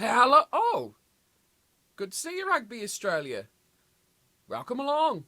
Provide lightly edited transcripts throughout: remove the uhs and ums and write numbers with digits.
Hello. Oh, good to see you, Rugby Australia. Welcome along.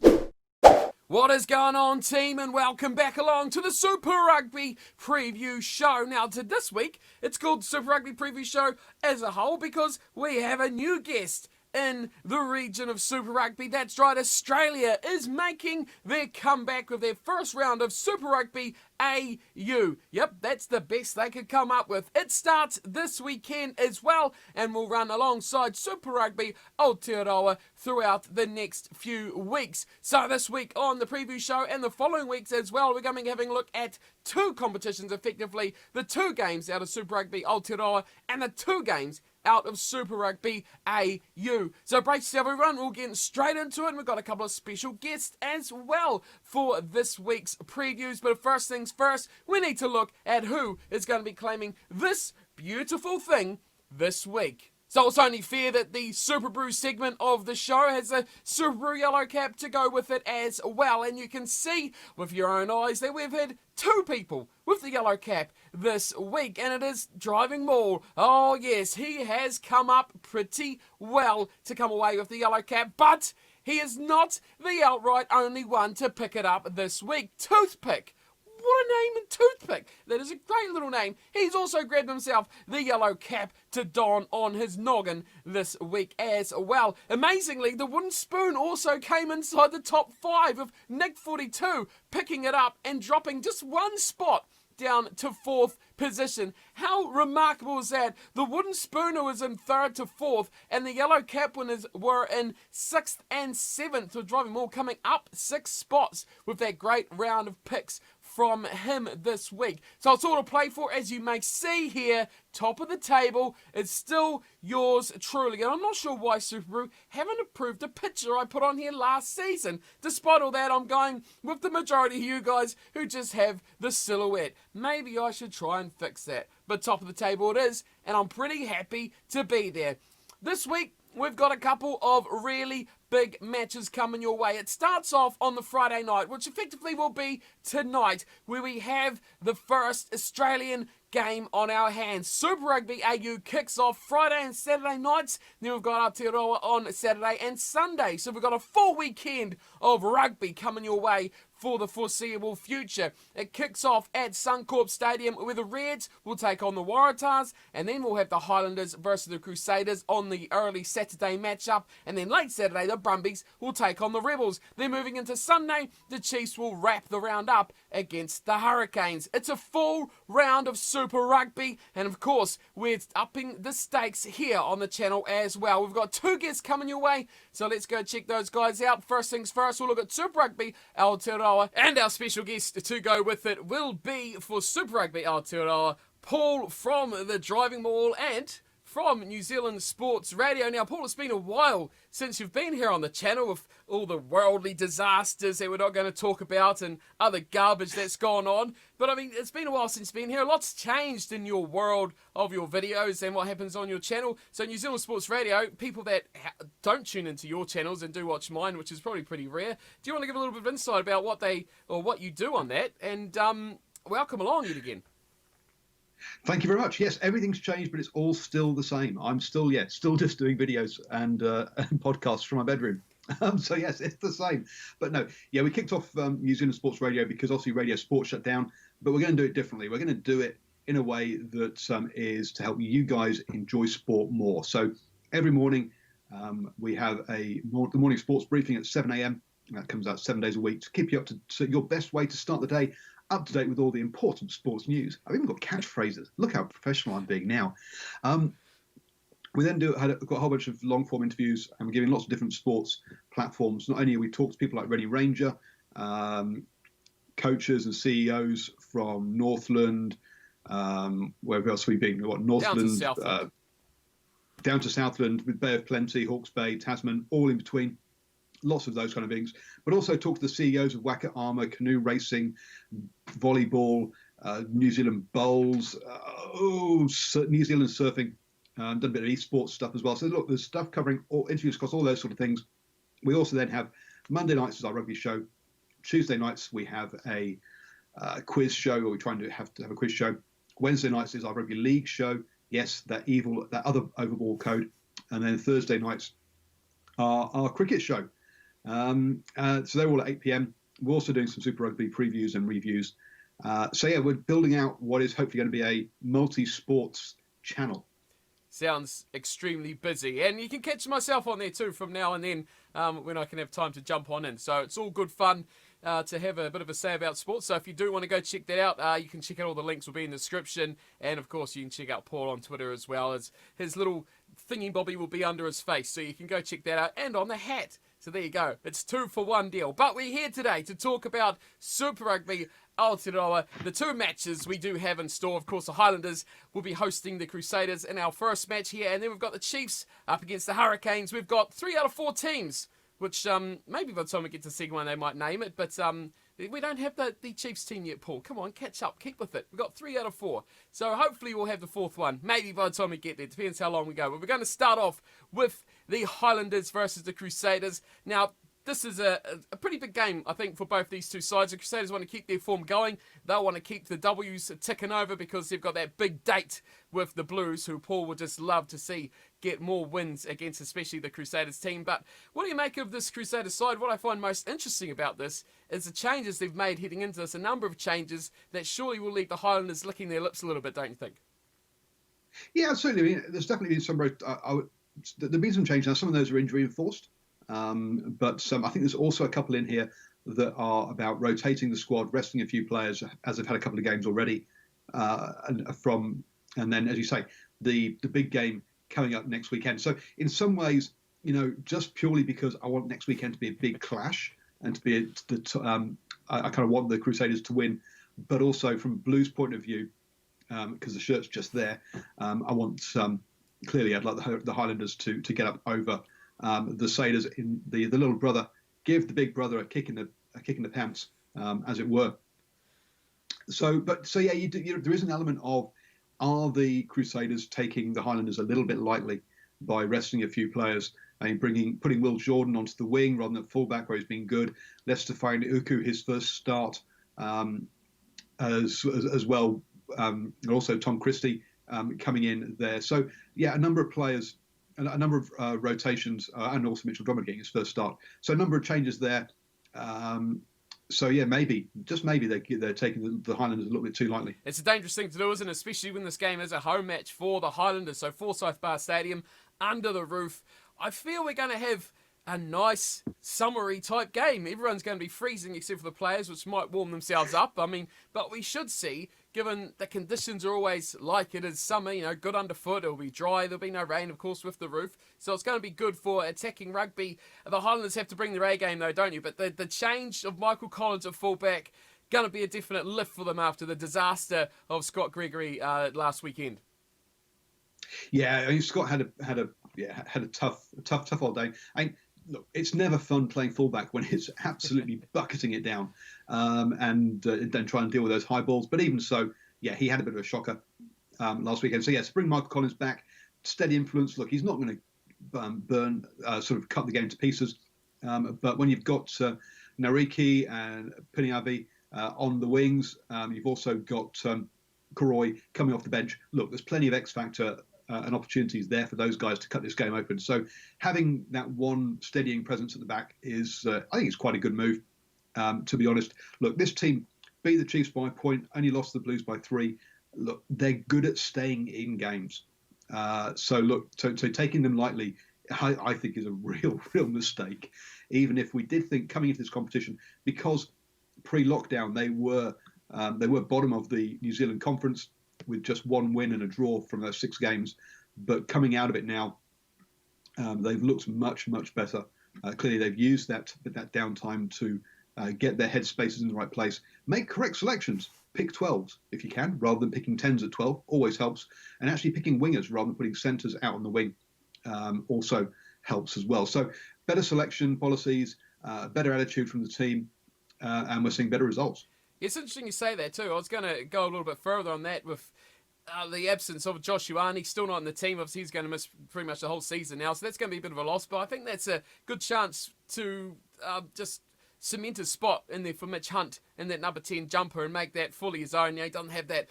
What is going on, team, and welcome back along to the Super Rugby Preview Show. Now, to this week, it's called Super Rugby Preview Show as a whole because we have a new guest in the region of Super Rugby. That's right, Australia is making their comeback with their first round of Super Rugby AU. Yep, that's the best they could come up with. It starts this weekend as well and will run alongside Super Rugby Aotearoa throughout the next few weeks. So this week on the preview show and the following weeks as well, we're going to be having a look at two competitions effectively, the two games out of Super Rugby Aotearoa and the two games out of Super Rugby AU. So brace yourself everyone, we'll get straight into it, and we've got a couple of special guests as well for this week's previews. But first things first, we need to look at who is going to be claiming this beautiful thing this week. So it's only fair that the Super Brew segment of the show has a Super Brew yellow cap to go with it as well. And you can see with your own eyes that we've had two people with the yellow cap this week, and it is Driving Maul. Oh yes, he has come up pretty well to come away with the yellow cap, but he is not the outright only one to pick it up this week. Toothpick. What a name, and Toothpick. That is a great little name. He's also grabbed himself the yellow cap to don on his noggin this week as well. Amazingly, the wooden spoon also came inside the top 5 of Nick 42, picking it up and dropping just one spot down to 4th position. How remarkable is that? The wooden spooner was in 3rd to 4th, and the yellow cap winners were in 6th and 7th, with Driving Maul coming up 6 spots with that great round of picks from him this week. So it's all to play for, as you may see here. Top of the table is still yours truly. And I'm not sure why Super Brew haven't approved a picture I put on here last season. Despite all that, I'm going with the majority of you guys who just have the silhouette. Maybe I should try and fix that. But top of the table it is, and I'm pretty happy to be there. This week, we've got a couple of really big matches coming your way. It starts off on the Friday night, which effectively will be tonight, where we have the first Australian game on our hands. Super Rugby AU kicks off Friday and Saturday nights. Then we've got Aotearoa on Saturday and Sunday. So we've got a full weekend of rugby coming your way for the foreseeable future. It kicks off at Suncorp Stadium, where the Reds will take on the Waratahs, and then we'll have the Highlanders versus the Crusaders on the early Saturday matchup, and then late Saturday the Brumbies will take on the Rebels. Then moving into Sunday, the Chiefs will wrap the round up against the Hurricanes. It's a full round of Super Rugby, and of course we're upping the stakes here on the channel as well. We've got two guests coming your way, so let's go check those guys out. First things first, we'll look at Super Rugby Aotearoa, and our special guest to go with it will be, for Super Rugby Aotearoa, Paul from the Driving Maul and from New Zealand Sports Radio. Now, Paul, it's been a while since you've been here on the channel with all the worldly disasters that we're not going to talk about and other garbage that's gone on. But, I mean, it's been a while since you've been here. A lot's changed in your world of your videos and what happens on your channel. So, New Zealand Sports Radio, people that don't tune into your channels and do watch mine, which is probably pretty rare, do you want to give a little bit of insight about what you do on that? And welcome along yet again. Thank you very much. Yes, everything's changed, but it's all still the same. I'm still just doing videos and podcasts from my bedroom. So yes, it's the same. But no, yeah, we kicked off New Zealand Sports Radio because obviously Radio Sport shut down, but we're going to do it differently. We're going to do it in a way that is to help you guys enjoy sport more. So every morning we have the morning sports briefing at 7 a.m. That comes out 7 days a week to keep you up to your best way to start the day, up to date with all the important sports news. I've even got catchphrases. Look how professional I'm being now. We then got a whole bunch of long-form interviews, and we're giving lots of different sports platforms. Not only are we talking to people like Rennie Ranger, coaches and CEOs from Northland, where else have we been? What, Northland, down to Southland, with Bay of Plenty, Hawke's Bay, Tasman, all in between. Lots of those kind of things, but also talk to the CEOs of Wacker Armour, canoe racing, volleyball, New Zealand bowls, New Zealand surfing, done a bit of esports stuff as well. So look, there's stuff covering all interviews across all those sort of things. We also then have Monday nights is our rugby show. Tuesday nights we have a quiz show, or we try and have a quiz show. Wednesday nights is our rugby league show. Yes, that other overball code. And then Thursday nights are our cricket show. So they're all at 8 p.m. We're also doing some Super Rugby previews and reviews. So yeah, we're building out what is hopefully going to be a multi-sports channel. Sounds extremely busy. And you can catch myself on there too from now and then when I can have time to jump on in. So it's all good fun to have a bit of a say about sports. So if you do want to go check that out, you can check out all the links will be in the description. And of course, you can check out Paul on Twitter as well. As his little thingy bobby will be under his face. So you can go check that out. And on the hat. So there you go. It's 2-for-1 deal. But we're here today to talk about Super Rugby Aotearoa, the two matches we do have in store. Of course, the Highlanders will be hosting the Crusaders in our first match here. And then we've got the Chiefs up against the Hurricanes. We've got 3 out of 4 teams, which maybe by the time we get to the second one, they might name it. But we don't have the Chiefs team yet, Paul. Come on, catch up. Keep with it. We've got 3 out of 4. So hopefully we'll have the 4th one. Maybe by the time we get there. Depends how long we go. But we're going to start off with the Highlanders versus the Crusaders. Now, this is a pretty big game, I think, for both these two sides. The Crusaders want to keep their form going. They'll want to keep the W's ticking over because they've got that big date with the Blues, who Paul would just love to see get more wins against, especially the Crusaders team. But what do you make of this Crusaders side? What I find most interesting about this is the changes they've made heading into this. A number of changes that surely will leave the Highlanders licking their lips a little bit, don't you think? Yeah, absolutely. I mean, there's definitely been some. There've been some changes. Now, some of those are injury enforced. But I think there's also a couple in here that are about rotating the squad, resting a few players as they've had a couple of games already. And then, as you say, the big game coming up next weekend. So in some ways, just purely because I want next weekend to be a big clash and to be I kind of want the Crusaders to win, but also from Blues' point of view, because the shirt's just there, I want clearly I'd like the Highlanders to get up over the Sailors in the little brother, give the big brother a kick in the pants, as it were. So yeah, there is an element of, are the Crusaders taking the Highlanders a little bit lightly by resting a few players and putting Will Jordan onto the wing rather than fullback where he's been good. Lester Uku, his first start, as well, and also Tom Christie coming in there. So yeah, a number of players. A number of rotations, and also Mitchell Drummond getting his first start. So a number of changes there. So yeah, just maybe they're taking the Highlanders a little bit too lightly. It's a dangerous thing to do, isn't it? Especially when this game is a home match for the Highlanders. So Forsyth Bar Stadium, under the roof. I feel we're going to have a nice summery type game. Everyone's going to be freezing except for the players, which might warm themselves up. I mean, but we should see, given the conditions are always like it is summer, good underfoot, it'll be dry, there'll be no rain, of course, with the roof. So it's going to be good for attacking rugby. The Highlanders have to bring their A game, though, don't you? But the change of Michael Collins at fullback, going to be a definite lift for them after the disaster of Scott Gregory last weekend. Yeah, I mean, Scott had a tough old day. Look, it's never fun playing fullback when it's absolutely bucketing it down, and then try and deal with those high balls. But even so, yeah, he had a bit of a shocker last weekend. So yes, bring Michael Collins back, steady influence. Look, he's not going to sort of cut the game to pieces. But when you've got Nariki and Piniavi on the wings, you've also got Koroi coming off the bench. Look, there's plenty of X factor and opportunities there for those guys to cut this game open. So having that one steadying presence at the back is, I think it's quite a good move, to be honest. Look, this team beat the Chiefs by a point, only lost the Blues by 3. Look, they're good at staying in games. So taking them lightly, I think is a real mistake. Even if we did think coming into this competition, because pre-lockdown they were bottom of the New Zealand Conference, with just one win and a draw from those 6 games. But coming out of it now, they've looked much better. Clearly, they've used that downtime to get their headspaces in the right place, make correct selections, pick 12s if you can, rather than picking 10s at 12, always helps. And actually picking wingers rather than putting centres out on the wing also helps as well. So better selection policies, better attitude from the team, and we're seeing better results. It's interesting you say that too. I was going to go a little bit further on that with the absence of Josh Ioane, still not in the team. Obviously, he's going to miss pretty much the whole season now, so that's going to be a bit of a loss. But I think that's a good chance to just cement a spot in there for Mitch Hunt in that number 10 jumper and make that fully his own. He doesn't have that,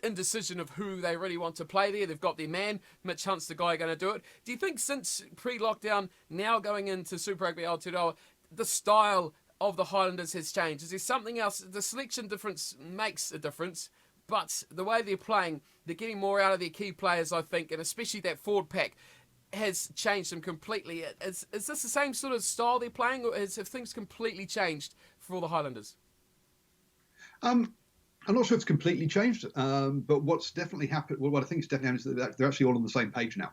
indecision of who they really want to play there. They've got their man, Mitch Hunt's the guy going to do it. Do you think since pre-lockdown, now going into Super Rugby Aotearoa, the style of the Highlanders has changed? Is there something else? The selection difference makes a difference, but the way they're playing, they're getting more out of their key players, I think, and especially that forward pack has changed them completely. Is this the same sort of style they're playing, or have things completely changed for the Highlanders? I'm not sure it's completely changed, but what's definitely happened, what I think is definitely happened is that they're actually all on the same page now.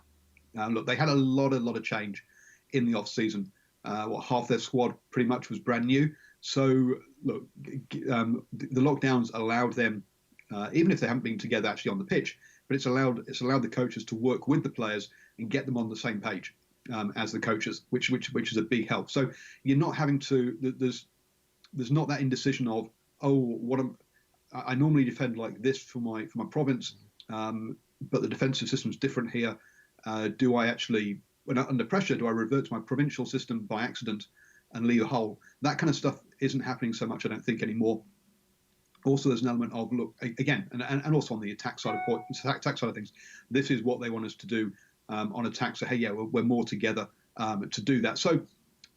Look, they had a lot of change in the off-season. Half their squad pretty much was brand new. So, look, the lockdowns allowed them, even if they haven't been together actually on the pitch, but it's allowed the coaches to work with the players and get them on the same page as the coaches, which is a big help. So you're not having to. There's not that indecision of, I normally defend like this for my province, but the defensive system's different here. Do I actually, when under pressure, do I revert to my provincial system by accident and leave a hole? That kind of stuff isn't happening so much, I don't think, anymore. Also, there's an element of, look, again, and also on the attack side of things, this is what they want us to do on attack. So, hey, yeah, we're more together to do that. So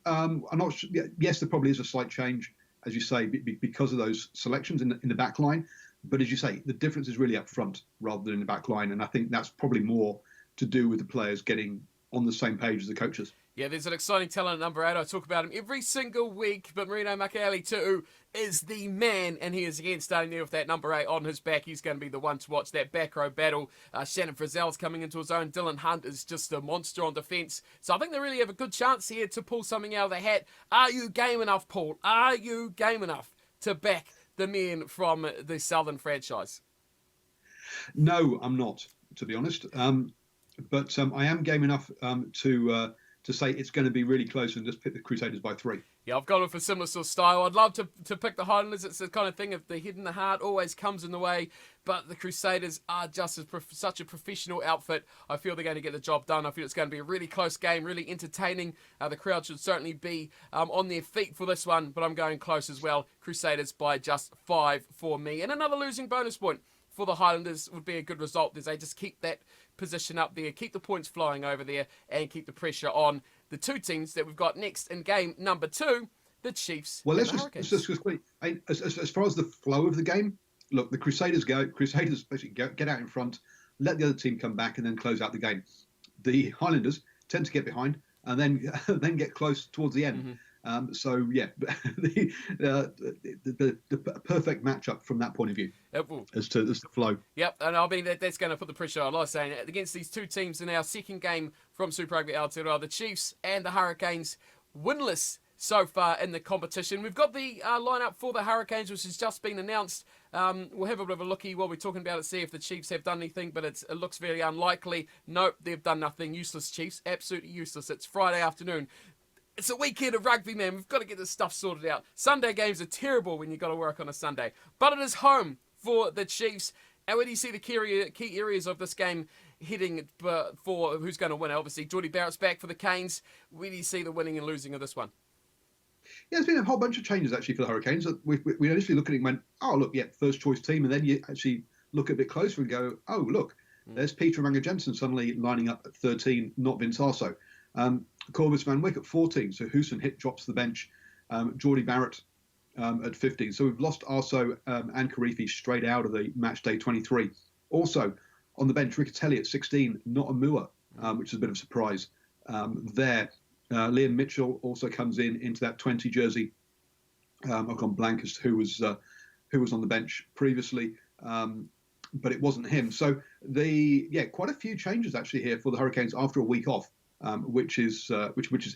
I'm not sure. Yes, there probably is a slight change, as you say, because of those selections in the back line. But as you say, the difference is really up front rather than in the back line. And I think that's probably more to do with the players getting on the same page as the coaches. Yeah, there's an exciting talent at number 8. I talk about him every single week, but Marino Makaele-Tu'u is the man, and he is again starting there with that number 8 on his back. He's going to be the one to watch that back row battle. Shannon Frizzell's coming into his own. Dylan Hunt is just a monster on defence. So I think they really have a good chance here to pull something out of the hat. Are you game enough, Paul? Are you game enough to back the men from the Southern franchise? No, I'm not, to be honest. But I am game enough to say it's going to be really close and just pick the Crusaders by 3. Yeah, I've gone with a similar sort of style. I'd love to pick the Highlanders. It's the kind of thing, if the head and the heart always comes in the way, but the Crusaders are just such a professional outfit. I feel they're going to get the job done. I feel it's going to be a really close game, really entertaining. The crowd should certainly be on their feet for this one, but I'm going close as well. Crusaders by just 5 for me. And another losing bonus point for the Highlanders would be a good result as they just keep that position up there, keep the points flowing over there, and keep the pressure on the two teams that we've got next in game number 2, the Chiefs and the Hurricanes. Let's just quickly, as far as the flow of the game, look, the Crusaders basically get out in front, let the other team come back, and then close out the game. The Highlanders tend to get behind and then get close towards the end. Mm-hmm. So yeah, the perfect matchup from that point of view as to the flow. Yep, and I mean that's going to put the pressure on. Like I was saying, against these two teams in our second game from Super Rugby Aotearoa, the Chiefs and the Hurricanes, winless so far in the competition. We've got the lineup for the Hurricanes, which has just been announced. We'll have a bit of a looky while we're talking about it, see if the Chiefs have done anything, but it looks very unlikely. Nope, they've done nothing. Useless Chiefs, absolutely useless. It's Friday afternoon. It's a weekend of rugby, man. We've got to get this stuff sorted out. Sunday games are terrible when you've got to work on a Sunday. But it is home for the Chiefs. And where do you see the key areas of this game heading for who's going to win? Obviously, Geordie Barrett's back for the Canes. Where do you see the winning and losing of this one? Yeah, there's been a whole bunch of changes actually for the Hurricanes. We initially look at it and went, oh, look, yeah, first choice team. And then you actually look a bit closer and go, oh, look, there's Peter Ranga-Jensen suddenly lining up at 13, not Vince Arso. Corvus Van Wyk at 14, so Hooson Hit drops to the bench. Geordie Barrett at 15. So we've lost Arso and Karifi straight out of the match day 23. Also on the bench, Riccatelli at 16, not a Mua, which is a bit of a surprise there. Liam Mitchell also comes into that 20 jersey. I've gone blank as to who was on the bench previously, but it wasn't him. So quite a few changes actually here for the Hurricanes after a week off. Which is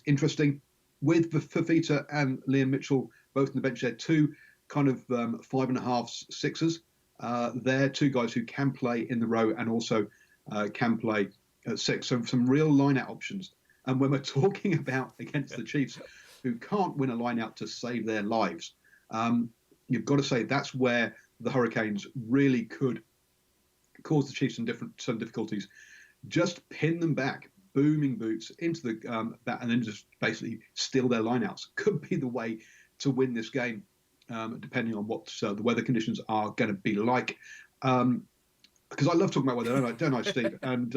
interesting. With Fafita and Liam Mitchell both on the bench, they're two kind of 5.5, 6s. They're two guys who can play in the row and also can play at 6. So some real line-out options. And when we're talking about against the Chiefs, who can't win a line-out to save their lives, you've got to say that's where the Hurricanes really could cause the Chiefs some difficulties. Just pin them back. Booming boots into the that, and then just basically steal their lineouts could be the way to win this game, depending on what the weather conditions are going to be like. because I love talking about weather, don't I, Steve? And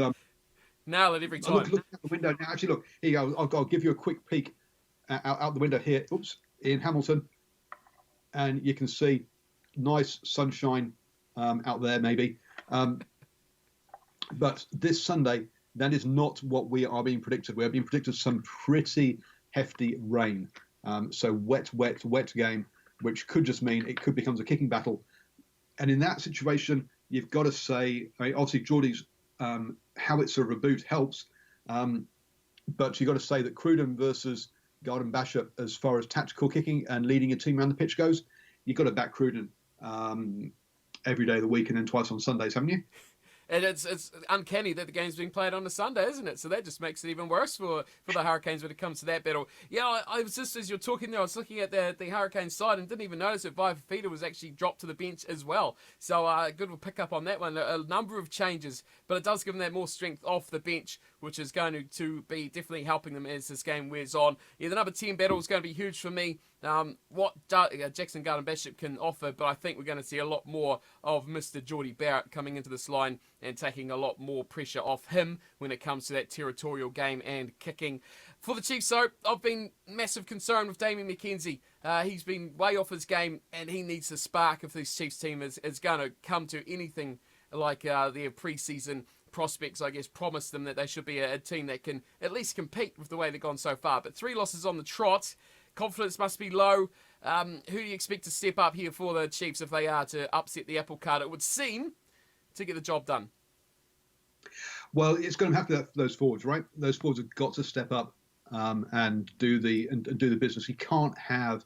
Nail it every I look time. out the window now. Actually, look here. You go. I'll give you a quick peek out the window here. Oops, in Hamilton, and you can see nice sunshine out there, maybe. But this Sunday, that is not what we are being predicted. We are being predicted some pretty hefty rain. So wet game, which could just mean it could become a kicking battle. And in that situation, you've got to say, I mean, obviously Geordie's howitzer of a boot helps, but you've got to say that Cruden versus Garden Basher, as far as tactical kicking and leading a team around the pitch goes, you've got to back Cruden every day of the week and then twice on Sundays, haven't you? And it's uncanny that the game's being played on a Sunday, isn't it? So that just makes it even worse for the Hurricanes when it comes to that battle. Yeah, I was just, as you're talking there, I was looking at the Hurricanes side and didn't even notice that Vifafita was actually dropped to the bench as well. So good we'll pick up on that one. A number of changes, but it does give them that more strength off the bench, which is going to be definitely helping them as this game wears on. Yeah, the number 10 battle is going to be huge for me. What Jackson Garden Bishop can offer, but I think we're going to see a lot more of Mr. Geordie Barrett coming into this line and taking a lot more pressure off him when it comes to that territorial game and kicking. For the Chiefs, though, I've been massive concern with Damien McKenzie. He's been way off his game, and he needs the spark if this Chiefs team is going to come to anything like their pre-season prospects, I guess, promised them that they should be a team that can at least compete with the way they've gone so far. But 3 losses on the trot. Confidence must be low. Who do you expect to step up here for the Chiefs if they are to upset the apple cart? It would seem to get the job done. Well, it's going to have to be those forwards, right? Those forwards have got to step up and do the business. You can't have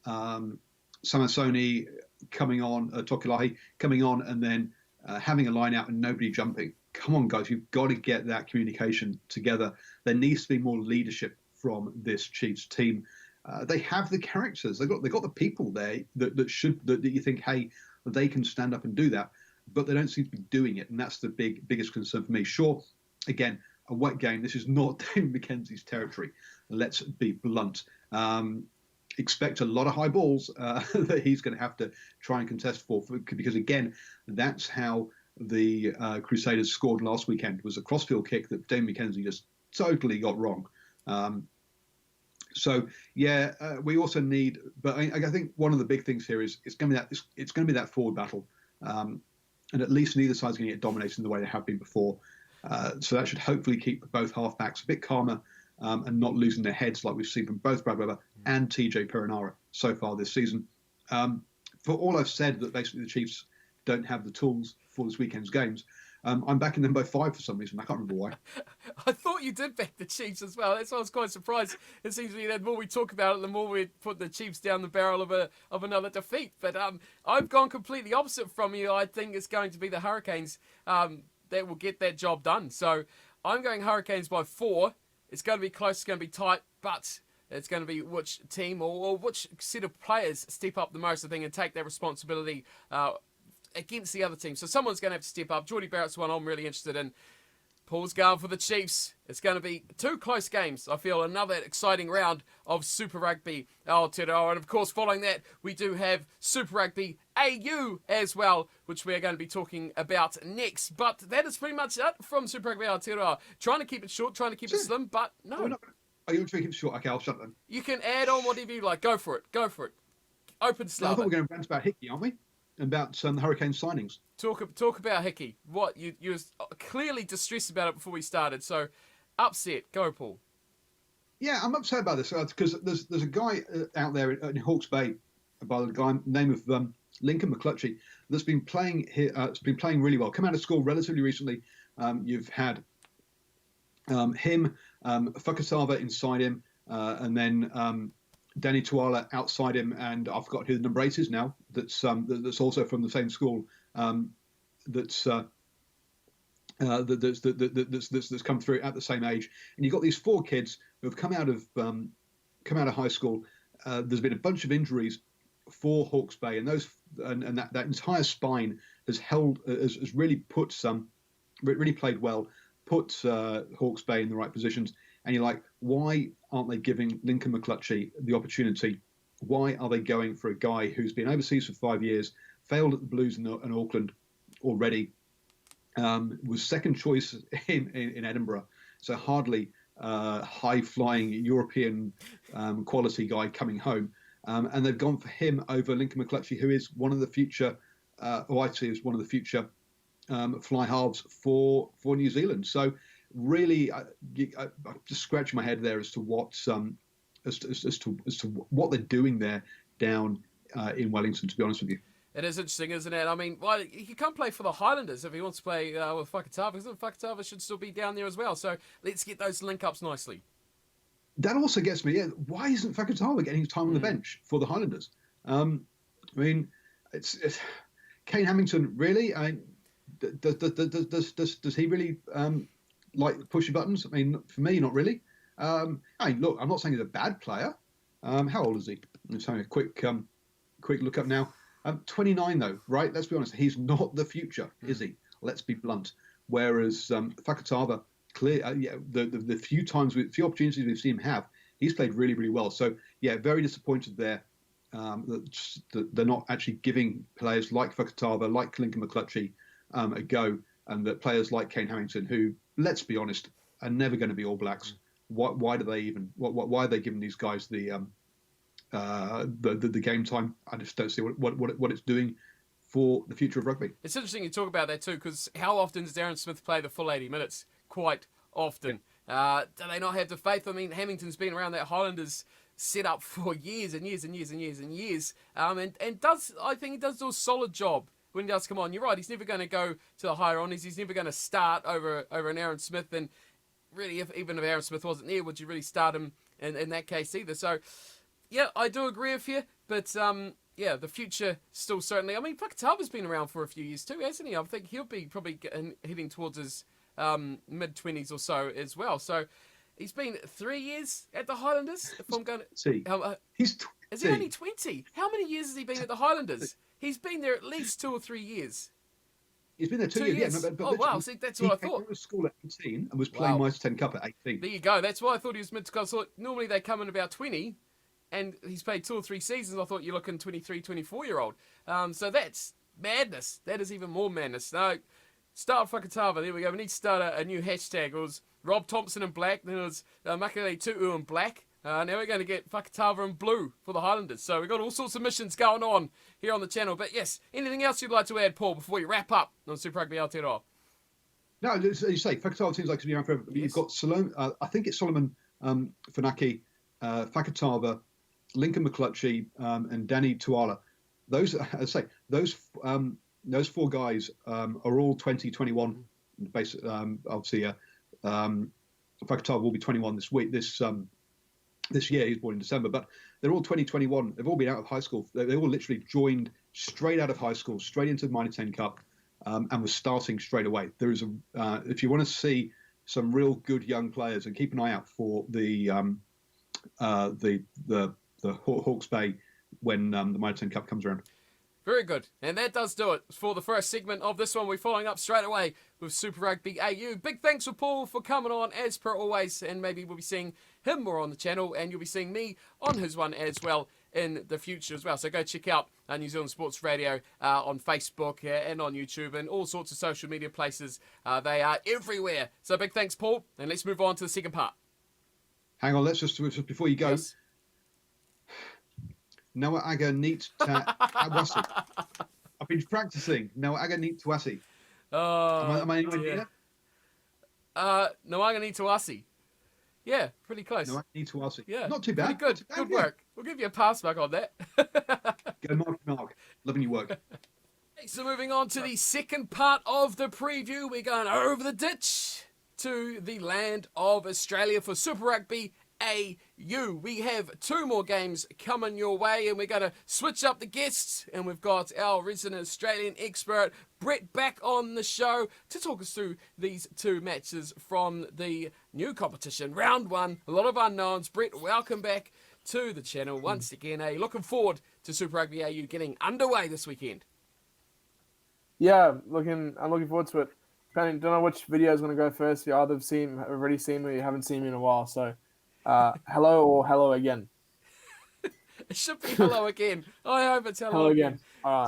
Samasoni coming on, Tokulahi coming on, and then having a line out and nobody jumping. Come on, guys, you've got to get that communication together. There needs to be more leadership from this Chiefs team. They have the characters. They've got the people there that you think, hey, they can stand up and do that, but they don't seem to be doing it, and that's the biggest concern for me. Sure, again, a wet game. This is not David McKenzie's territory. Let's be blunt. Expect a lot of high balls that he's going to have to try and contest for, because again, that's how the Crusaders scored last weekend. Was a crossfield kick that David McKenzie just totally got wrong. So yeah, we also need, but I think one of the big things here is it's going to be that forward battle, and at least neither side's going to get dominated in the way they have been before. So that should hopefully keep both halfbacks a bit calmer and not losing their heads like we've seen from both Brad Weber and TJ Perenara so far this season. For all I've said that basically the Chiefs don't have the tools for this weekend's games, I'm backing them by 5 for some reason. I can't remember why. I thought you did back the Chiefs as well. That's why I was quite surprised. It seems to me that the more we talk about it, the more we put the Chiefs down the barrel of another defeat. But I've gone completely opposite from you. I think it's going to be the Hurricanes that will get that job done. So I'm going Hurricanes by 4. It's going to be close. It's going to be tight, but it's going to be which team or which set of players step up the most, I think, and take that responsibility against the other team. So someone's going to have to step up. Geordie Barrett's one I'm really interested in. Paul's going for the Chiefs. It's going to be 2 close games. I feel another exciting round of Super Rugby Aotearoa. And of course, following that, we do have Super Rugby AU as well, which we are going to be talking about next. But that is pretty much it from Super Rugby Aotearoa. Trying to keep it short, trying to keep it slim, but no. Are you going to keep it short? Okay, I'll shut them. You can add on whatever you like. Go for it. Go for it. Open I slab. thought we were going to rant about Hickey, aren't we? About the Hurricane signings. Talk about Hickey. What you was clearly distressed about it before we started. So upset. Go, Paul. Yeah, I'm upset about this because there's a guy out there in Hawke's Bay by the guy name of Lincoln McClutchy that's been playing here. It's been playing really well. Come out of school relatively recently. You've had him, Fakasava inside him, and then Danny Tuala outside him, and I've forgotten who the number 8 is now. That's also from the same school. That's come through at the same age, and you've got these 4 kids who have come out of high school. There's been a bunch of injuries for Hawke's Bay, and that entire spine has really put really played well, put Hawke's Bay in the right positions. And you're like, why aren't they giving Lincoln McClutchy the opportunity? Why are they going for a guy who's been overseas for 5 years, failed at the Blues in Auckland already, was second choice in Edinburgh, so hardly high-flying European quality guy coming home. And they've gone for him over Lincoln McClutchy, who is one of the future, who I see as one of the future fly halves for New Zealand. So really, I just scratch my head there as to what as to what they're doing there down in Wellington. To be honest with you. It is interesting, isn't it? I mean, well, he can't play for the Highlanders if he wants to play with Whakatava, because Whakatava should still be down there as well. So let's get those link-ups nicely. That also gets me. Yeah, why isn't Whakatava getting time on the bench for the Highlanders? I mean, it's Kane Hamilton. Really? I mean, does he really like pushing buttons? I mean, for me, not really. I mean, look, I'm not saying he's a bad player. How old is he? I'm just having a quick look up now. 29 though, right? Let's be honest. He's not the future, is he? Let's be blunt. Whereas Whakatava, the few few opportunities we've seen him have, he's played really, really well. So yeah, very disappointed there that they're not actually giving players like Whakatava, like Lincoln McClutchy a go, and that players like Kane Hamilton, who, let's be honest, are never going to be All Blacks. Why do they even? Why are they giving these guys the game time? I just don't see what it's doing for the future of rugby. It's interesting you talk about that too, because how often does Darren Smith play the full 80 minutes? Quite often. Do they not have the faith? I mean, Hamilton's been around that Highlanders set up for years and years and years and years and years, and I think he does do a solid job when he does come on. You're right, he's never going to go to the higher honours. He's never going to start over an Aaron Smith, and really, even if Aaron Smith wasn't there, would you really start him in that case either? So, yeah, I do agree with you, but yeah, the future still certainly. I mean, Whakatava's been around for a few years too, hasn't he? I think he'll be probably heading towards his mid-20s or so as well. So he's been 3 years at the Highlanders. If I'm going to see, he's 20. Is he only 20? How many years has he been at the Highlanders? He's been there at least 2 or 3 years. He's been there 2 years. Yeah, but oh wow! See, that's what I thought. He came to school at 18 and was playing Mitre 10 Cup at 18. There you go. That's why I thought he was mid. I thought normally they come in about 20. And he's played 2 or 3 seasons. I thought you're looking 23, 24-year-old. So that's madness. That is even more madness. No, start Whakatava. There we go. We need to start a new hashtag. It was Rob Thompson in black. Then it was Makele Tu'u in black. Now we're going to get Whakatava in blue for the Highlanders. So we've got all sorts of missions going on here on the channel. But yes, anything else you'd like to add, Paul, before we wrap up on Super Rugby Aotearoa? No, as you say, Whakatava seems like it's been around forever. Yes. You've got Solomon, I think it's Solomon Funaki, Whakatava, Lincoln McClutchy, and Danny Tuala. Those, as I say, those 4 guys are all 2021. Basically, obviously, Whakatava will be 21 this year. He's born in December, but they're all 2021. They've all been out of high school. They all literally joined straight out of high school, straight into the Mitre 10 Cup, and was starting straight away. There is if you want to see some real good young players, and keep an eye out for the Hawke's Bay when the Mitre 10 Cup comes around. Very good. And that does do it for the first segment of this one. We're following up straight away with Super Rugby AU. Big thanks for Paul for coming on as per always. And maybe we'll be seeing him more on the channel. And you'll be seeing me on his one as well in the future as well. So go check out New Zealand Sports Radio on Facebook and on YouTube and all sorts of social media places. They are everywhere. So big thanks, Paul. And let's move on to the second part. Hang on. Let's just before you go. Yes. Noah Aga Neat Wasi. I've been practicing. Noah Aga Neat Wasi. Am I anywhere near? Noah Aga Neat Wasi. Yeah, pretty close. Noah Aga Neat Wasi. Yeah, not too bad. Pretty good. Good work. We'll give you a pass back on that. Go Mark. Loving your work. So moving on to the second part of the preview, we're going over the ditch to the land of Australia for Super Rugby AU. We have 2 more games coming your way, and we're going to switch up the guests, and we've got our resident Australian expert Brett back on the show to talk us through these 2 matches from the new competition, round 1. A lot of unknowns. Brett, welcome back to the channel once again. Looking forward to Super Rugby AU getting underway this weekend. Yeah, I'm looking forward to it. Don't know which video is going to go first. You either have already seen me or you haven't seen me in a while, so hello or hello again. It should be hello again. I hope it's hello again.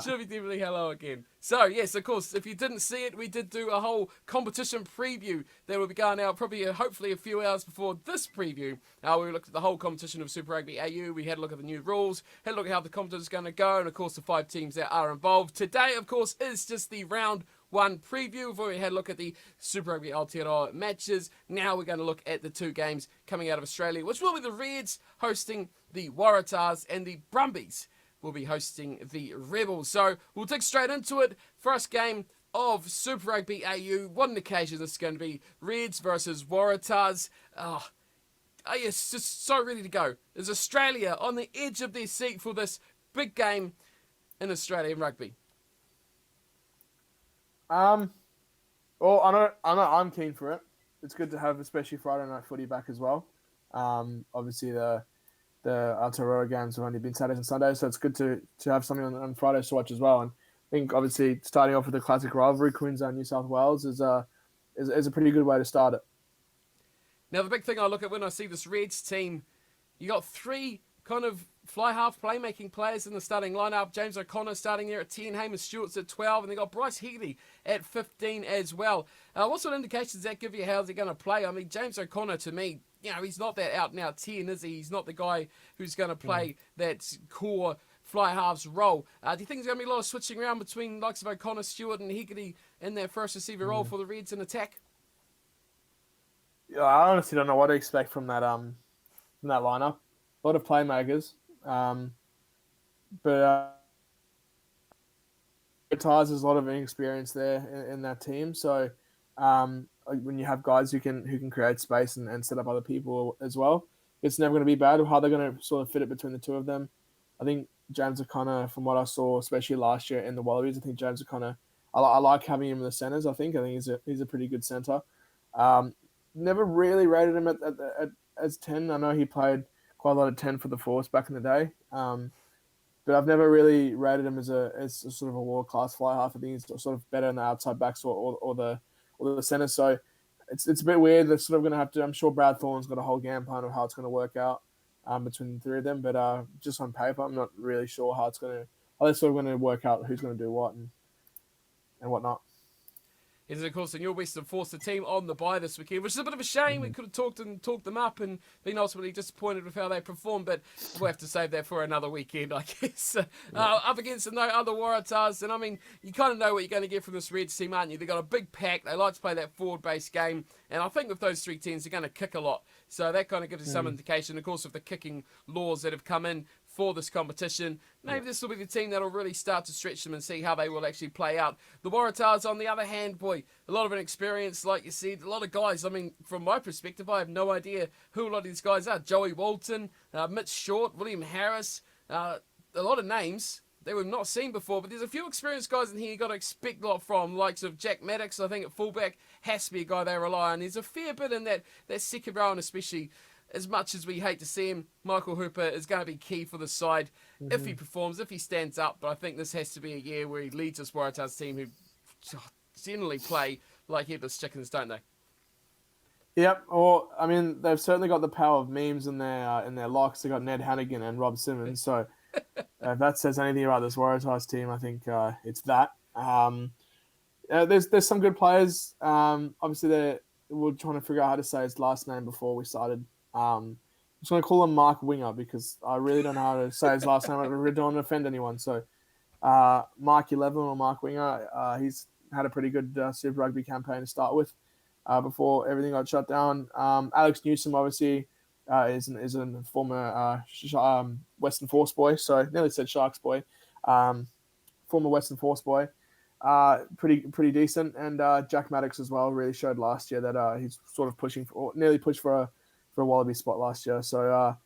Should be definitely hello again. So, yes, of course, if you didn't see it, we did do a whole competition preview that will be going out probably, hopefully, a few hours before this preview. We looked at the whole competition of Super Rugby AU. We had a look at the new rules, had a look at how the competition is going to go, and, of course, the 5 teams that are involved. Today, of course, is just the round 1 preview. We've already had a look at the Super Rugby Aotearoa matches. Now we're going to look at the 2 games coming out of Australia, which will be the Reds hosting the Waratahs and the Brumbies will be hosting the Rebels. So we'll dig straight into it. First game of Super Rugby AU. What an occasion this is going to be. Reds versus Waratahs. Yes, just so ready to go. Is Australia on the edge of their seat for this big game in Australian rugby? Well, I know I'm keen for it. It's good to have, especially Friday night footy back as well. Obviously the Aotearoa games have only been Saturdays and Sundays, so it's good to have something on Fridays to watch as well. And I think obviously starting off with the classic rivalry, Queensland New South Wales is a pretty good way to start it. Now the big thing I look at when I see this Reds team, you got 3 kind of fly half playmaking players in the starting lineup. James O'Connor starting there at 10, Hamish Stewart's at 12, and they got Bryce Hegarty at 15 as well. What sort of indications does that give you? How's he going to play? I mean, James O'Connor, to me, he's not that out and out 10, is he? He's not the guy who's going to play that core fly halves role. Do you think there's going to be a lot of switching around between likes of O'Connor, Stewart, and Hegarty in their first receiver role for the Reds in attack? Yeah, I honestly don't know what to expect from that lineup. A lot of playmakers, but Ties there's a lot of inexperience there in that team. So when you have guys who can create space and set up other people as well, it's never going to be bad. How they're going to sort of fit it between the 2 of them. I think James O'Connor, from what I saw, especially last year in the Wallabies, I think James O'Connor, I like having him in the centres. I think he's a pretty good centre. Never really rated him as 10. I know he played quite a lot of 10 for the Force back in the day. But I've never really rated him as a sort of a world class fly half. I think he's sort of better in the outside backs or the centre. So it's a bit weird. They're sort of going to have to. I'm sure Brad Thorne's got a whole game plan of how it's going to work out between the 3 of them. But just on paper, I'm not really sure how they're sort of going to work out who's going to do what and whatnot. Is of course in your Western Force, the team on the bye this weekend, which is a bit of a shame. We could have talked them up and been ultimately disappointed with how they performed, but we'll have to save that for another weekend, I guess. Up against no other Waratahs, and I mean, you kind of know what you're going to get from this Reds team, aren't you? They've got a big pack, they like to play that forward-based game, and I think with those 3 teams, they're going to kick a lot. So that kind of gives you some indication, of course, of the kicking laws that have come in for this competition. Maybe this will be the team that'll really start to stretch them and see how they will actually play out. The Waratahs, on the other hand, boy, a lot of inexperience, like you said, a lot of guys. I mean, from my perspective, I have no idea who a lot of these guys are. Joey Walton, Mitch Short, William Harris, a lot of names that we've not seen before, but there's a few experienced guys in here you've got to expect a lot from, likes of Jack Maddox, I think at fullback, has to be a guy they rely on. There's a fair bit in that second row, and especially as much as we hate to see him, Michael Hooper is going to be key for the side if he performs, if he stands up. But I think this has to be a year where he leads this Waratahs team who generally play like headless chickens, don't they? Yep. Or I mean, they've certainly got the power of memes in their locks. They got Ned Hannigan and Rob Simmons. So if that says anything about this Waratahs team, I think it's that. There's some good players. Obviously, we're trying to figure out how to say his last name before we started. I'm just going to call him Mark Winger because I really don't know how to say his last name. I really don't want to offend anyone. So Mark 11 or Mark Winger, he's had a pretty good Super Rugby campaign to start with before everything got shut down. Alex Newsom, obviously, is a former Western Force boy. So I nearly said Sharks boy. Former Western Force boy. Pretty decent. And Jack Maddox as well really showed last year that he's sort of nearly pushed for a Wallaby spot last year. So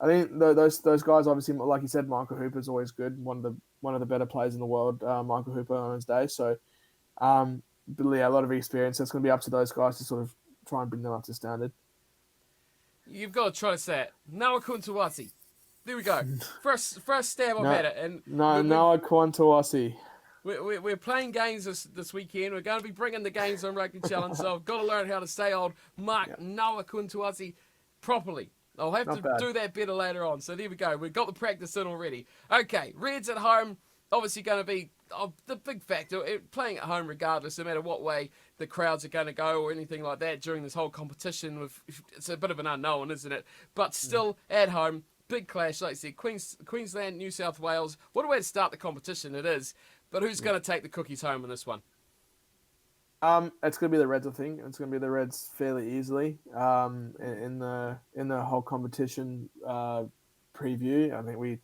I think those guys, obviously, like you said, Michael Hooper is always good. One of the better players in the world, Michael Hooper on his day. So but yeah, a lot of experience. It's going to be up to those guys to sort of try and bring them up to standard. You've got to try to say it. Noah Kuntawasi. There we go. First stab at it. And Noah Kuntawasi. We're playing games this weekend. We're going to be bringing the games on Rugby Challenge, so I've got to learn how to say old Noah Kuntawasi properly. I'll have to do that better later on. So there we go. We've got the practice in already. Okay, Reds at home obviously going to be the big factor, playing at home regardless, no matter what way the crowds are going to go or anything like that during this whole competition. It's a bit of an unknown, isn't it? But still, at home, big clash, like I said, Queensland, New South Wales. What a way to start the competition it is. But who's going to take the cookies home in this one? It's going to be the Reds, I think. It's going to be the Reds fairly easily. In the whole competition preview, I think we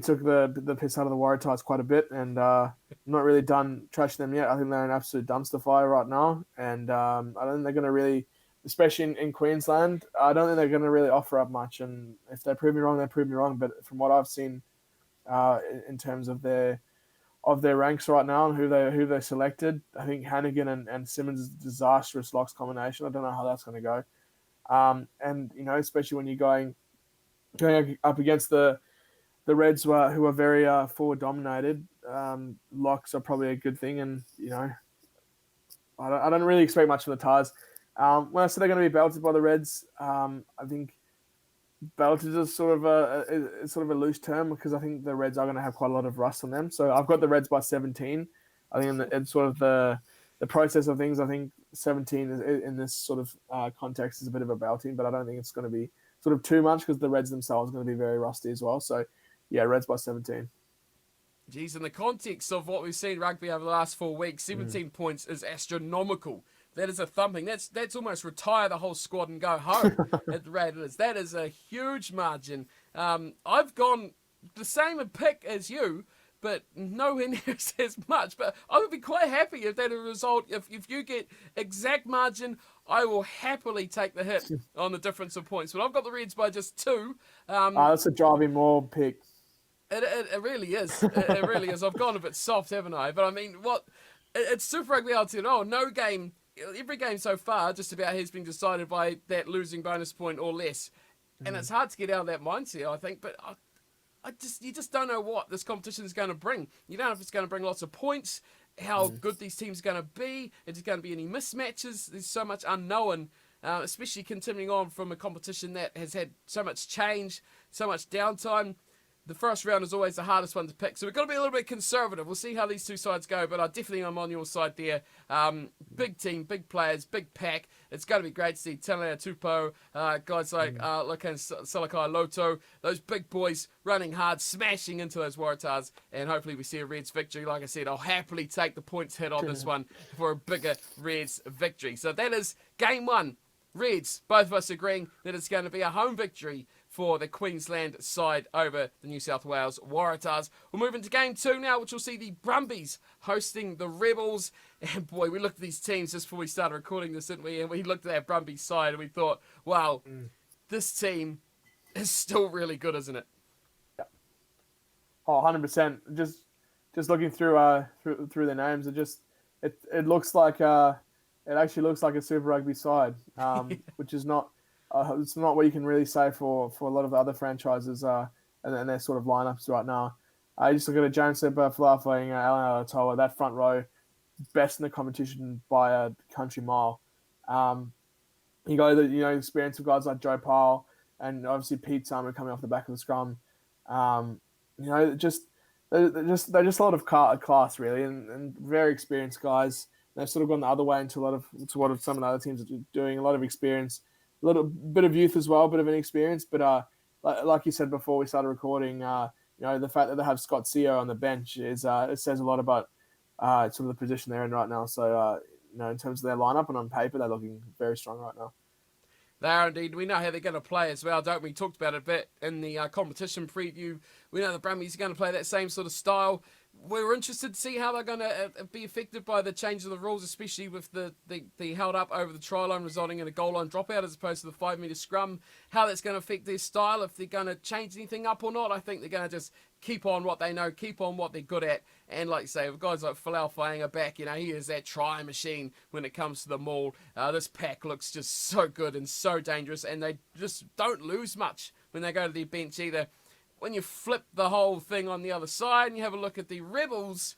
took the piss out of the Waratahs quite a bit, and not really done trashing them yet. I think they're an absolute dumpster fire right now, and I don't think they're going to really, especially in Queensland, I don't think they're going to really offer up much. And if they prove me wrong, they prove me wrong. But from what I've seen, in terms of their ranks right now and who they selected, I think Hannigan and Simmons is a disastrous locks combination. I don't know how that's going to go. And especially when you're going up against the Reds who are very forward dominated, locks are probably a good thing. And I don't really expect much from the Tars. When I say they're going to be belted by the Reds, I think belted is sort of a loose term, because I think the Reds are going to have quite a lot of rust on them. So I've got the Reds by 17. I think in sort of the process of things, I think 17 in this sort of context is a bit of a belting, but I don't think it's going to be sort of too much, because the Reds themselves are going to be very rusty as well. So yeah, Reds by 17. Geez, in the context of what we've seen rugby over the last 4 weeks, 17 points is astronomical. That is a thumping. That's almost retire the whole squad and go home at the rate it is. That is a huge margin. I've gone the same a pick as you, but nowhere near as much. But I would be quite happy if that a result. If you get exact margin, I will happily take the hit on the difference of points. But I've got the Reds by just 2. That's a driving more pick. It really is. It really is. I've gone a bit soft, haven't I? But I mean, it's Super Rugby Aotearoa. No game, every game so far, just about has been decided by that losing bonus point or less. And it's hard to get out of that mindset, I think. But you just don't know what this competition is going to bring. You don't know if it's going to bring lots of points, how good these teams are going to be, if there's going to be any mismatches. There's so much unknown, especially continuing on from a competition that has had so much change, so much downtime. The first round is always the hardest one to pick, so we've got to be a little bit conservative. We'll see how these two sides go, but I definitely am on your side there. Big team, big players, big pack. It's going to be great to see Telea Tupo, guys like Lokan Salakai Loto, those big boys running hard, smashing into those Waratahs, and hopefully we see a Reds victory. Like I said, I'll happily take the points hit on this one for a bigger Reds victory. So that is game 1. Reds, both of us agreeing that it's going to be a home victory for the Queensland side over the New South Wales Waratahs. We'll move into game 2 now, which will see the Brumbies hosting the Rebels. And boy, we looked at these teams just before we started recording this, didn't we? And we looked at that Brumbies side and we thought, wow, this team is still really good, isn't it? Yeah. Oh, 100%. Just looking through the names, it looks like it actually looks like a Super Rugby side, which is not. It's not what you can really say for a lot of the other franchises and their sort of lineups right now. You just look at a James Falafel, Alan Alatoa, that front row, best in the competition by a country mile. You got the experience of guys like Joe Pyle and obviously Pete Summer coming off the back of the scrum. They're just a lot of class really, and very experienced guys. They've sort of gone the other way into what some of the other teams are doing. A lot of experience. A little bit of youth as well, a bit of inexperience, but like you said before we started recording, the fact that they have Scott Seo on the bench is it says a lot about sort of the position they're in right now. So in terms of their lineup and on paper, they're looking very strong right now. They are indeed. We know how they're going to play as well, don't we? We talked about it a bit in the competition preview. We know the Brumbies are going to play that same sort of style. We were interested to see how they're going to be affected by the change of the rules, especially with the held up over the try line, resulting in a goal line dropout as opposed to the 5 metre scrum. How that's going to affect their style, if they're going to change anything up or not. I think they're going to just keep on what they know, keep on what they're good at. And like you say, with guys like Falau Fainga back, he is that try machine when it comes to the maul. This pack looks just so good and so dangerous, and they just don't lose much when they go to their bench either. When you flip the whole thing on the other side and you have a look at the Rebels,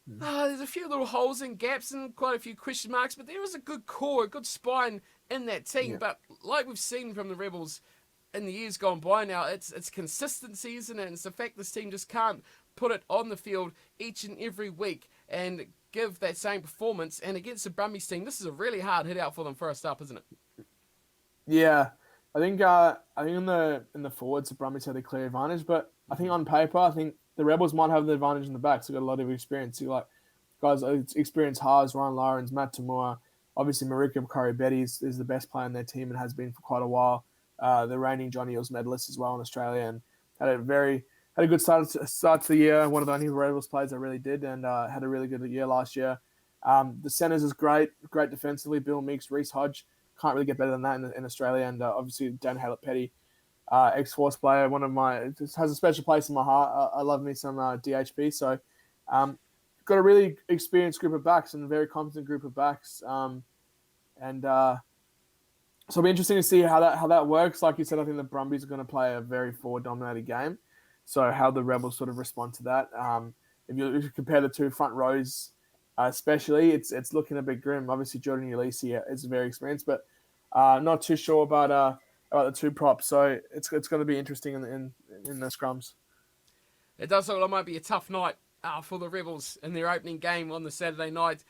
there's a few little holes and gaps and quite a few question marks, but there is a good core, a good spine in that team. Yeah. But like we've seen from the Rebels in the years gone by now, it's consistency, isn't it? And it's the fact this team just can't put it on the field each and every week and give that same performance. And against the Brumbies team, this is a really hard hit out for them first up, isn't it? Yeah, I think in the forwards, the Brumbies had a clear advantage, but I think on paper, I think the Rebels might have the advantage in the backs. They've got a lot of experience. You like guys, experienced Haas, Ryan Lawrence, Matt Tamua. Obviously, Marika Betty is the best player in their team and has been for quite a while. The reigning Johnny Eels medalist as well in Australia, and had a good start to the year. One of the only Rebels players that really did, and had a really good year last year. The centers is great defensively. Bill Meeks, Reece Hodge, can't really get better than that in Australia, and obviously Dan Hallett-Petty, ex-Force player, just has a special place in my heart. I love me some DHP, so got a really experienced group of backs and a very competent group of backs, and so it'll be interesting to see how that works. Like you said, I think the Brumbies are going to play a very forward-dominated game, so how the Rebels sort of respond to that. If you compare the two front rows, especially, it's looking a bit grim. Obviously, Jordan Ulisi is very experienced, but not too sure about the two props. So it's going to be interesting in the scrums. It does look like it might be a tough night for the Rebels in their opening game on the Saturday night.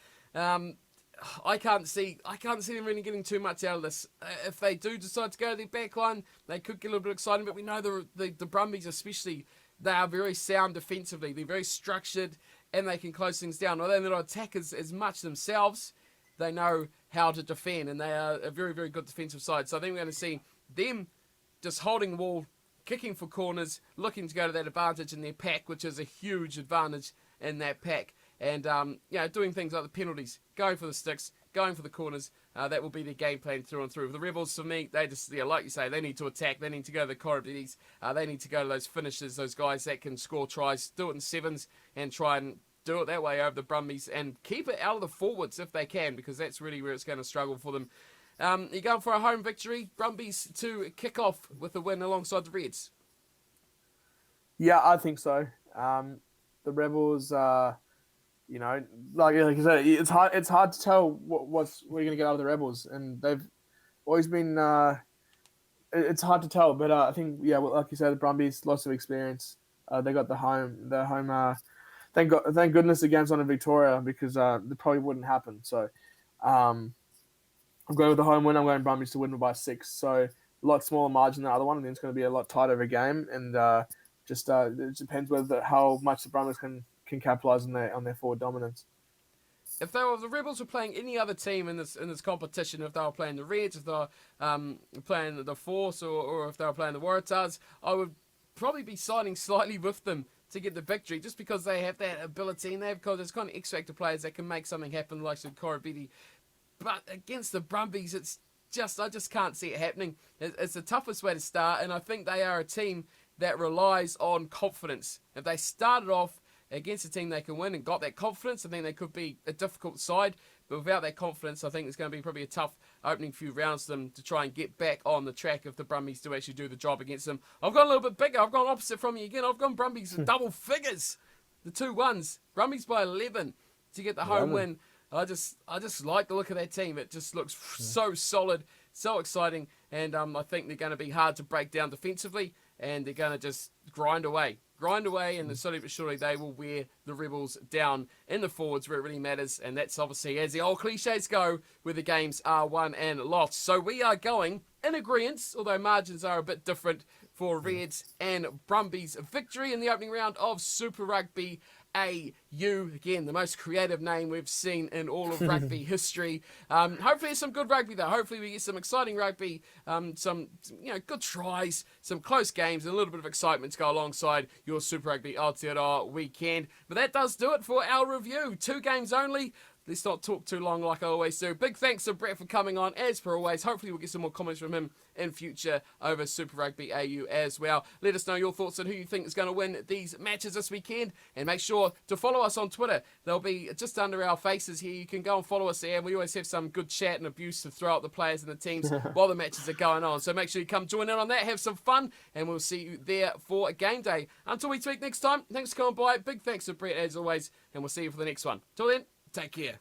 I can't see them really getting too much out of this. If they do decide to go to their back line, they could get a little bit exciting. But we know the Brumbies especially, they are very sound defensively. They're very structured and they can close things down. Although they don't attack as much themselves, they know how to defend, and they are a very, very good defensive side. So I think we're going to see them just holding the wall, kicking for corners, looking to go to that advantage in their pack, which is a huge advantage in that pack. And, doing things like the penalties, going for the sticks, going for the corners, that will be their game plan through and through. The Rebels, for me, they just, like you say, they need to attack. They need to go to the corridors. They need to go to those finishers, those guys that can score tries, do it in sevens, and try and do it that way over the Brumbies and keep it out of the forwards if they can, because that's really where it's going to struggle for them. You're going for a home victory. Brumbies to kick off with a win alongside the Reds. Yeah, I think so. The Rebels, like you said, it's hard to tell what we're going to get out of the Rebels, and they've always been. It's hard to tell, but I think like you said, the Brumbies, lots of experience. They got the home. Thank goodness the game's on in Victoria, because it probably wouldn't happen. So I'm going with the home win. I'm going Brumbies to win by 6. So a lot smaller margin than the other one. I think it's going to be a lot tighter of a game, and it depends how much the Brumbies can capitalise on their forward dominance. If the Rebels were playing any other team in this competition, if they were playing the Reds, if they were playing the Force, or if they were playing the Waratahs, I would probably be siding slightly with them to get the victory, just because they have that ability, and there's kind of X-factor players that can make something happen, like Korobidi. But against the Brumbies, I just can't see it happening. It's the toughest way to start, and I think they are a team that relies on confidence. If they started off against a team they can win and got that confidence, I think they could be a difficult side. But without that confidence, I think it's going to be probably a tough opening few rounds for them to try and get back on the track if the Brumbies do actually do the job against them. I've gone a little bit bigger. I've gone opposite from you again. I've gone Brumbies in double figures. The 2-1s. Brumbies by 11 to get the home win. I just like the look of that team. It just looks so solid, so exciting, and I think they're going to be hard to break down defensively, and they're going to just grind away, and slowly but surely they will wear the Rebels down in the forwards where it really matters, and that's obviously, as the old cliches go, where the games are won and lost. So we are going in agreement, although margins are a bit different, for Reds and Brumbies victory in the opening round of Super Rugby AU. Again, the most creative name we've seen in all of rugby history. Hopefully some good rugby though. Hopefully we get some exciting rugby, some good tries, some close games, and a little bit of excitement to go alongside your Super Rugby Aotearoa weekend. But that does do it for our review. 2 games only. Let's not talk too long like I always do. Big thanks to Brett for coming on, as per always. Hopefully we'll get some more comments from him in future over Super Rugby AU as well. Let us know your thoughts on who you think is going to win these matches this weekend. And make sure to follow us on Twitter. They'll be just under our faces here. You can go and follow us there. And we always have some good chat and abuse to throw at the players and the teams while the matches are going on. So make sure you come join in on that. Have some fun. And we'll see you there for a game day. Until we speak next time, thanks for coming by. Big thanks to Brett as always. And we'll see you for the next one. Till then, take care.